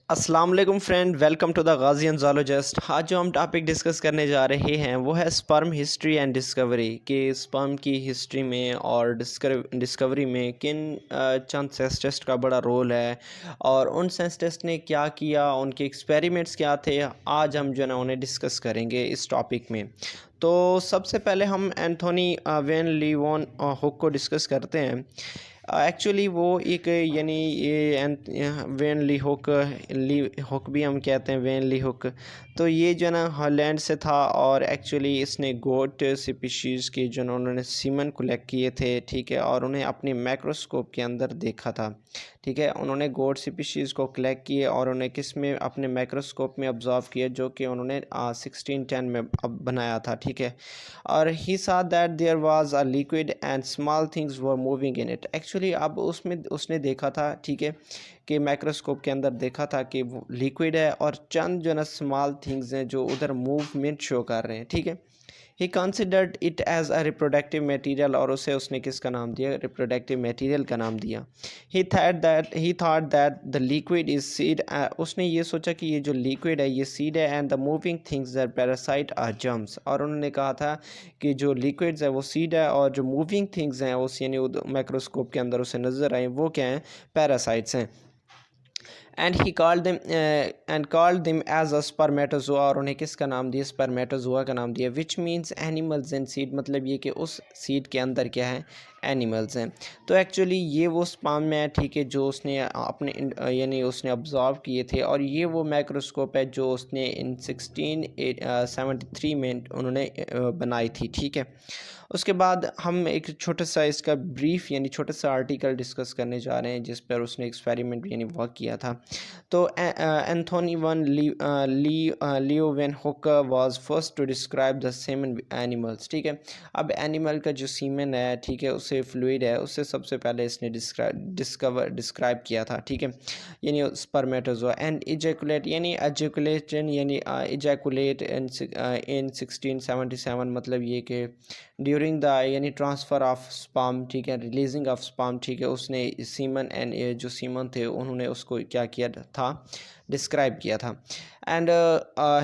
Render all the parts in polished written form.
अस्सलाम वालेकुम friend, welcome to the गाज़ियन ज़ूलॉजिस्ट। आज जो हम टॉपिक डिस्कस करने जा रहे हैं वो है स्पर्म हिस्ट्री एंड डिस्कवरी कि स्पर्म की हिस्ट्री में और डिस्कवरी में किन चंद साइंटिस्ट का बड़ा रोल है और उन साइंटिस्ट ने क्या किया, उनके एक्सपेरिमेंट्स क्या थे। आज हम जो है ना उन्हें डिस्कस करेंगे इस टॉपिक में। तो सबसे पहले हम एंथोनी वेन लीवॉन हुक को डिस्कस करते हैं। एक्चुअली वो एक यानी वेन ली हुक भी हम कहते हैं, वेन ली हुक। तो ये जो है ना हॉलैंड से था और एक्चुअली इसने गोट स्पीशीज़ के जो ना उन्होंने सीमन कलेक्ट किए थे, ठीक है, और उन्हें अपने माइक्रोस्कोप के अंदर देखा था। ठीक है, उन्होंने गोट स्पीशीज़ को कलेक्ट किए और उन्हें किस में अपने माइक्रोस्कोप में ऑब्जर्व किया, जो कि उन्होंने 1610 में अब बनाया था। ठीक है, और ही saw that there was a liquid and small things were moving in it। Actually अब उसमें उसने देखा था, ठीक है, कि माइक्रोस्कोप के अंदर देखा था कि वो लिक्विड है और चंद जो ना स्मॉल थिंग्स हैं जो उधर मूवमेंट शो कर रहे हैं। ठीक है, he considered it as a reproductive material और उसे उसने किसका नाम दिया, रिप्रोडक्टिव मटेरियल का नाम दिया। ही thought that the liquid is seed. उसने ये सोचा कि ये जो लिक्विड है ये सीड है and the moving things are parasite are germs. और उन्होंने कहा था कि जो लिक्विड्स है वो सीड है और जो मूविंग थिंग्स हैं उस यानी माइक्रोस्कोप के अंदर उसे नज़र आए वो क्या हैं, पैरासाइट्स हैं। And he called them as a spermatozoa. और उन्हें किसका नाम दिया, स्पर्मेटोजोआ का नाम दिया, which means animals in seed. मतलब ये कि उस सीड के अंदर क्या है, एनिमल्स हैं। तो एक्चुअली ये वो स्पर्म है, ठीक है, जो उसने अपने यानी उसने ऑब्जर्व किए थे और ये वो माइक्रोस्कोप है जो उसने इन 1673 में उन्होंने बनाई थी। ठीक है, उसके बाद हम एक छोटा सा इसका ब्रीफ यानी छोटा सा आर्टिकल डिस्कस करने जा रहे हैं जिस पर उसने एक्सपेरिमेंट यानी वर्क किया था। तो Antonie van Leeuwenhoek was first to describe the semen animals. ठीक है, अब एनिमल का जो सीमन है, ठीक है, उससे फ्लूइड है, उससे सबसे पहले इसने डिस्क्राइब किया था। ठीक है, यानी स्पर्मेटोजोआ एंड इजैकुलेट यानी एजुकुलेशन यानी इजैकुलेट इन 1677। मतलब ये कि ड्यूरिंग द यानी ट्रांसफ़र ऑफ स्पर्म, ठीक है, रिलीजिंग ऑफ स्पर्म, ठीक है, उसने सीमन एंड जो सीमन थे उन्होंने उसको क्या किया था, डिस्क्राइब किया था। And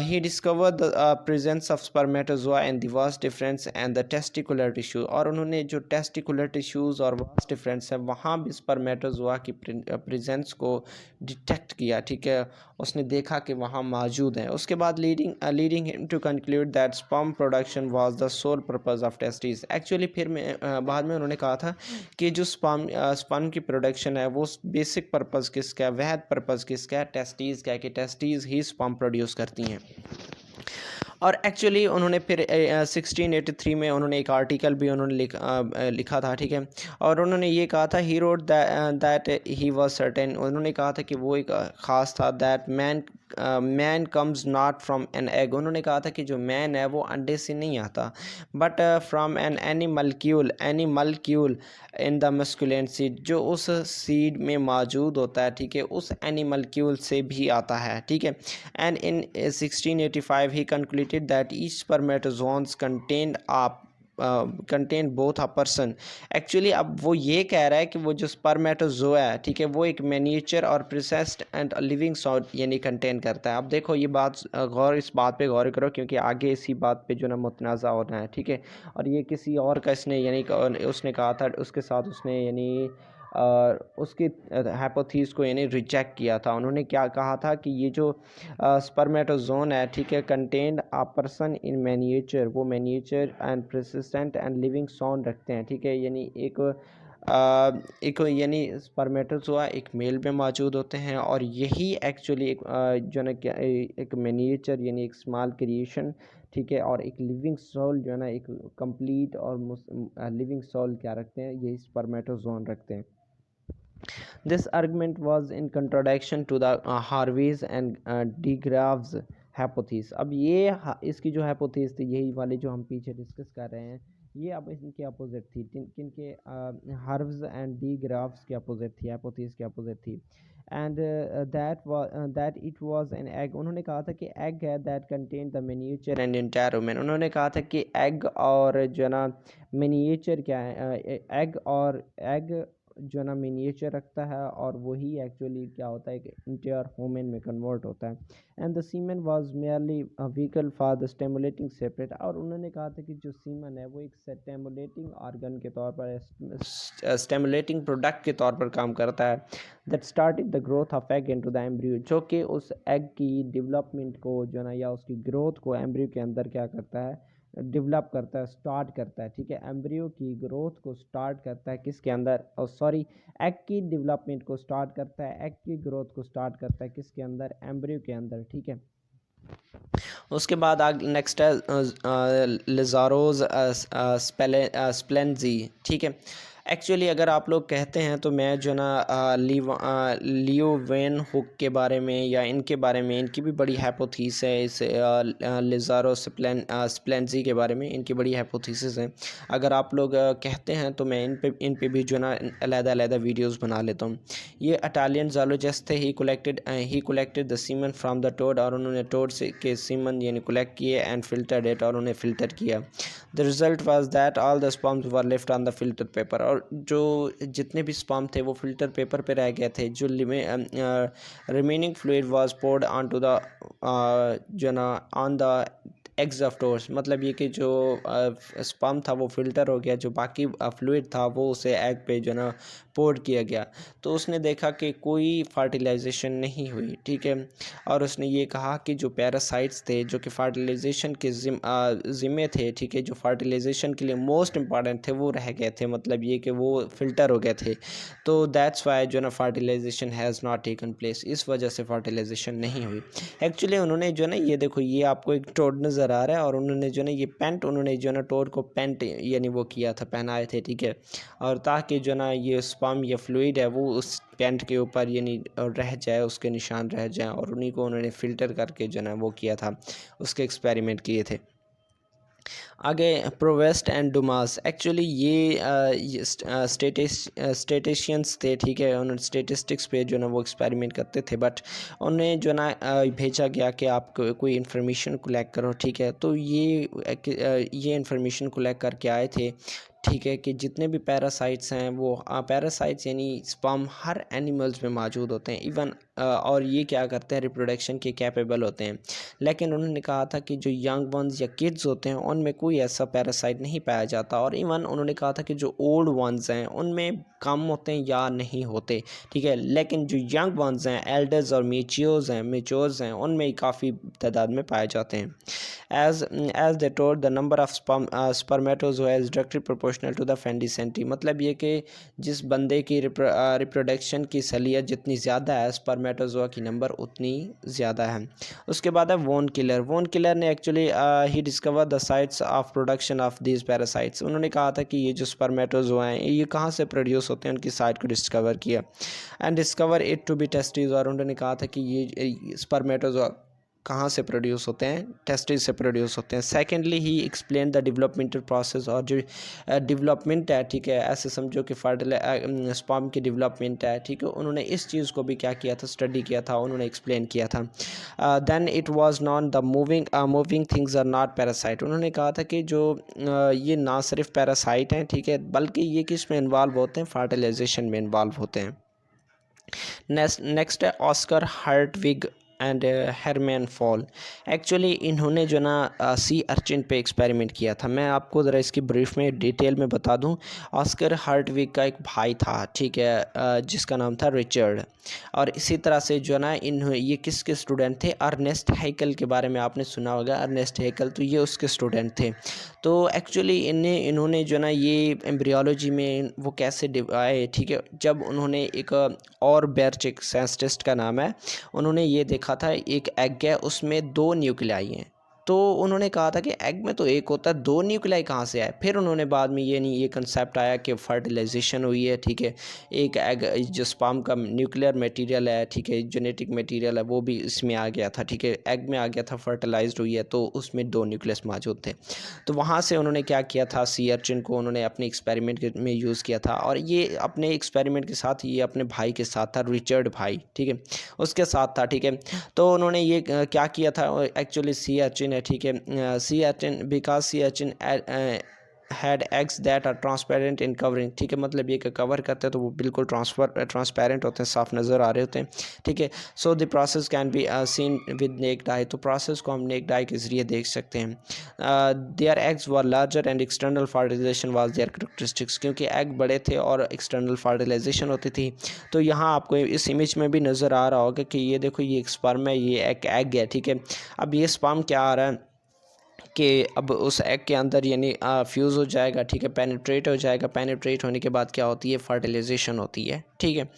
he discover the presence of spermatozoa and the vast difference and the testicular tissue. और उन्होंने जो टेस्टिकुलर टिश्यूज़ और वास्ट डिफरेंस है वहाँ भी स्पर्मेटोजोआ की प्रेजेंस को डिटेक्ट किया। ठीक है, उसने देखा कि वहाँ मौजूद हैं। उसके बाद leading him to conclude that sperm production was the sole purpose of testis. Actually फिर बाद में उन्होंने कहा था कि जो स्पर्म की प्रोडक्शन है वो बेसिक पर्पस किसका है, वहद पर्पस किसका है, टेस्टीज़ का है, कि टेस्टीज़ ही स्पर्म प्रोड्यूस करती हैं। और एक्चुअली उन्होंने फिर 1683 में उन्होंने एक आर्टिकल भी उन्होंने लिखा था। ठीक है, और उन्होंने ये कहा था, he wrote that he was certain. उन्होंने कहा था कि वो एक ख़ास था, that man comes not from N egg. उन्होंने कहा था कि जो मैन है वो अंडे से नहीं आता, but from an animalcule in the masculine seed, जो उस सीड में मौजूद होता है, ठीक है, उस एनिमलक्यूल से भी आता है। ठीक है, and in 1685 he concluded that each spermatozoans contain both a person। Actually अब वो ये कह रहा है कि वो जो स्पर्मेटोजोआ है, ठीक है, वो एक मैनिएचर और प्रोसेस्ड एंड लिविंग सॉल यानी कंटेन करता है। अब देखो ये बात इस बात पे गौर करो क्योंकि आगे इसी बात पे जो ना मुतनाज़ा होना है। ठीक है, और ये किसी और का इसने यानी उसने कहा था, उसके साथ उसने यानी उसकी हाइपोथीस को यानी रिजेक्ट किया था। उन्होंने क्या कहा था कि ये जो स्पर्मेटोजोन है, ठीक है, contained a person in miniature, वो miniature and persistent and living sound रखते हैं। ठीक है, यानी एक यानी स्पर्मेटोजोआ एक मेल में मौजूद होते हैं और यही एक्चुअली एक जो है ना क्या एक मैनिएचर यानी एक स्मॉल क्रिएशन, ठीक है, और एक लिविंग सोल जो है ना एक कंप्लीट और लिविंग सोल क्या रखते हैं, यही स्पर्मेटोजोन रखते हैं। This argument was in contradiction to the Harvey's and de Graaf's hypothesis। अब ये इसकी जो hypothesis थी, यही वाली जो हम पीछे डिस्कस कर रहे हैं, ये अब इनके अपोजिट थी। किनके, हार्व्स एंड डी ग्राफ्स के अपोजिट थी, hypothesis के अपोजिट थी। And that it was an egg. उन्होंने कहा था कि एग है that contain the miniature and entirement. उन्होंने कहा था कि एग और जो ना मिनिएचर क्या है, एग जो है ना मिनिएचर रखता है और वही एक्चुअली क्या होता है कि इंटीरियर होमेन में कन्वर्ट होता है। And the semen was merely a vehicle for the stimulating separate, और उन्होंने कहा था कि जो सीमन है वो एक स्टिमुलेटिंग ऑर्गन के तौर पर, स्टिमुलेटिंग प्रोडक्ट के तौर पर काम करता है, that started the growth of egg into the embryo, जो कि उस एग की डेवलपमेंट को जो है ना या उसकी ग्रोथ को एम्ब्रियो के अंदर क्या करता है, डेवलप करता है, स्टार्ट करता है। ठीक है, एम्ब्रियो की ग्रोथ को स्टार्ट करता है किसके अंदर, और सॉरी एग की डेवलपमेंट को स्टार्ट करता है, एग की ग्रोथ को स्टार्ट करता है किसके अंदर, एम्ब्रियो के अंदर। ठीक है, उसके बाद आगे नेक्स्ट है लिजारोज स्प्लेंजी। ठीक है, एक्चुअली अगर आप लोग कहते हैं तो मैं जो ना लियो वेन हुक के बारे में या इनके बारे में, इनकी भी बड़ी हाइपोथीसिस है इस लिजारो स्प्लेंजी के बारे में, इनकी बड़ी हाइपोथीसिस है। अगर आप लोग कहते हैं तो मैं इन पे भी जो ना अलग-अलग वीडियोस बना लेता हूँ। ये इटालियन ज़ूलॉजिस्ट थे, he collected the semen from the toad, और उन्होंने टोड से के सीमन यानी कलेक्ट किए एंड फिल्टर्ड इट, और उन्हें फ़िल्टर किया। The result was that all the sperms were left on the filter paper, और जो जितने भी स्पर्म थे वो फिल्टर पेपर पे रह गए थे। जो remaining fluid was poured on to the जो ना on the eggs of toads, मतलब ये कि जो स्पर्म था वो फिल्टर हो गया, जो बाकी फ्लूइड था वो उसे एग पे जो ना पोर्ड किया गया। तो उसने देखा कि कोई फर्टिलाइजेशन नहीं हुई। ठीक है, और उसने ये कहा कि जो पैरासाइट्स थे जो कि फर्टिलाइजेशन के ज़िम्मे थे, ठीक है, जो फर्टिलाइजेशन के लिए मोस्ट इंपॉर्टेंट थे वो रह गए थे, मतलब ये कि वो फिल्टर हो गए थे। तो दैट्स वाई जो ना fertilisation has not taken place, इस वजह से फर्टिलाइजेशन नहीं हुई। एक्चुअली उन्होंने जो ना ये देखो, ये आपको एक टोड नज़र आ रहा है, और उन्होंने जो ना ये पेंट, उन्होंने जो ना टोड को पेंट यानी वो किया था, पहनाए थे। ठीक है, और ताकि जो ना ये स्पर्म या फ्लूइड है वो उस पेंट के ऊपर यानी रह जाए, उसके निशान रह जाएं, और उन्हीं को उन्होंने फ़िल्टर करके जो ना वो किया था, उसके एक्सपेरिमेंट किए थे। आगे प्रोवेस्ट एंड डुमास, एक्चुअली ये स्टेटिशियंस थे। ठीक है, उन्होंने स्टेटिस्टिक्स पे जो ना वो एक्सपेरिमेंट करते थे, बट उन्हें जो ना भेजा गया कि आप कोई इन्फॉर्मेशन कलेक्ट करो। ठीक है, तो ये इन्फॉर्मेशन कलेक्ट करके आए थे। ठीक है, कि जितने भी पैरासाइट्स हैं वो पैरासाइट्स यानी स्पर्म हर एनिमल्स में मौजूद होते हैं, इवन और ये क्या करते हैं, रिप्रोडक्शन के कैपेबल होते हैं। लेकिन उन्होंने कहा था कि जो यंग वंस या किड्स होते हैं उनमें कोई ऐसा पैरासाइट नहीं पाया जाता, और इवन उन्होंने कहा था कि जो ओल्ड वंस हैं उनमें कम होते हैं या नहीं होते। ठीक है, लेकिन जो यंग वंस हैं, एल्डर्स और मेच्योर्स हैं उनमें काफ़ी तादाद में पाए जाते हैं। as they told the number of spermatozoa is directly proportional to the फेंडिसेंटी, मतलब ये कि जिस बंदे की रिप्रोडक्शन की सलीयत जितनी ज़्यादा है, स्पर्मेटोजोआ की नंबर उतनी ज़्यादा है। उसके बाद है वोन किलर ने actually he discover the sites of production of these parasites, उन्होंने कहा था कि ये जो स्पर्मेटोजोआ हैं ये कहाँ से प्रोड्यूस होते हैं, उनकी साइट को डिस्कवर किया and discover it to be testis, और उन्होंने कहा था कि ये स्पर्मेटोजोआ कहाँ से प्रोड्यूस होते हैं, टेस्टिस से प्रोड्यूस होते हैं। Secondly he explain the developmental process, और जो डेवलपमेंट है, ठीक है, ऐसे समझो कि स्पर्म की डेवलपमेंट है। ठीक है, उन्होंने इस चीज़ को भी क्या किया था, स्टडी किया था, उन्होंने एक्सप्लेन किया था। Then it was known the moving things are not parasite, उन्होंने कहा था कि जो ये ना सिर्फ पैरासाइट हैं, ठीक है, बल्कि ये किस में इन्वॉल्व होते हैं, फर्टिलाइजेशन में इन्वॉल्व होते हैं। नेक्स्ट है Oscar हर्टविग and Herman fall, actually इन्होंने जो ना सी अर्चिन पे एक्सपेरिमेंट किया था। मैं आपको ज़रा इसकी ब्रीफ में डिटेल में बता दूं। ऑस्कर हर्टविग का एक भाई था, ठीक है, जिसका नाम था रिचर्ड, और इसी तरह से जो ना ये किसके स्टूडेंट थे, अर्नेस्ट हैकल के बारे में आपने सुना होगा, अर्नेस्ट हैकल, तो ये उसके स्टूडेंट थे। तो एक्चुअली इन्होंने जो ना ये एम्ब्रियोलॉजी में वो कैसे आए, ठीक है, जब उन्होंने एक और बेरचिक साइंटिस्ट का नाम है, उन्होंने ये देखा था एक एग है उसमें 2 न्यूक्लियाई हैं। तो उन्होंने कहा था कि एग में तो एक होता है, 2 न्यूक्लियाई कहाँ से आए। फिर उन्होंने बाद में ये कंसेप्ट आया कि फर्टिलाइजेशन हुई है, ठीक है, एक एग जो स्पर्म का न्यूक्लियर मटेरियल है, ठीक है, जेनेटिक मटेरियल है, वो भी इसमें आ गया था, ठीक है, एग में आ गया था, फर्टिलाइज्ड हुई है, तो उसमें 2 न्यूक्लियस मौजूद थे। तो वहाँ से उन्होंने क्या किया था, सी अर्चिन को उन्होंने अपने एक्सपेरिमेंट में यूज़ किया था, और ये अपने एक्सपेरिमेंट के साथ ये अपने भाई के साथ था, रिचर्ड भाई, ठीक है, उसके साथ था। ठीक है, तो उन्होंने ये क्या किया था, एक्चुअली सी अर्चिन है, ठीक है, sea urchin because sea urchin had eggs that are transparent in covering, ठीक है, मतलब ये कि कवर करते हैं तो वो बिल्कुल ट्रांसपेरेंट होते हैं, साफ नज़र आ रहे होते हैं, ठीक है। So the process can be seen with necked आई, तो प्रोसेस को हम नेक्ड आई के ज़रिए देख सकते हैं। Their eggs were larger and external fertilisation was their characteristics, क्योंकि एग बड़े थे और एक्सटर्नल फर्टिलाइजेशन होती थी। तो यहाँ आपको इस इमेज में भी नज़र आ रहा होगा कि ये देखो ये एक स्पर्म है, ये एक एग है, ठीक है। अब ये स्पर्म क्या आ रहा है कि अब उस एग के अंदर यानी फ्यूज़ हो जाएगा, ठीक है, पेनिट्रेट हो जाएगा, पेनिट्रेट होने के बाद क्या होती है, फर्टिलाइजेशन होती है, ठीक है।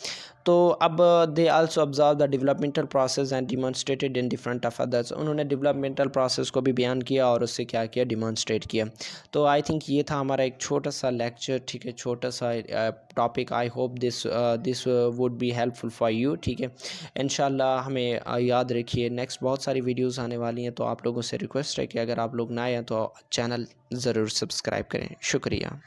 तो अब they also observe the developmental process and demonstrated in different of others, उन्होंने डेवलपमेंटल प्रोसेस को भी बयान किया और उससे क्या किया, डिमॉन्स्ट्रेट किया। तो आई थिंक ये था हमारा एक छोटा सा लेक्चर, ठीक है, छोटा सा topic. I hope this would be helpful for you, ठीक है। इंशाल्लाह हमें याद रखिए नेक्स्ट बहुत सारी वीडियोज़ आने वाली हैं, तो आप लोगों से रिक्वेस्ट है कि अगर आप लोग नए हैं तो चैनल ज़रूर सब्सक्राइब करें। शुक्रिया।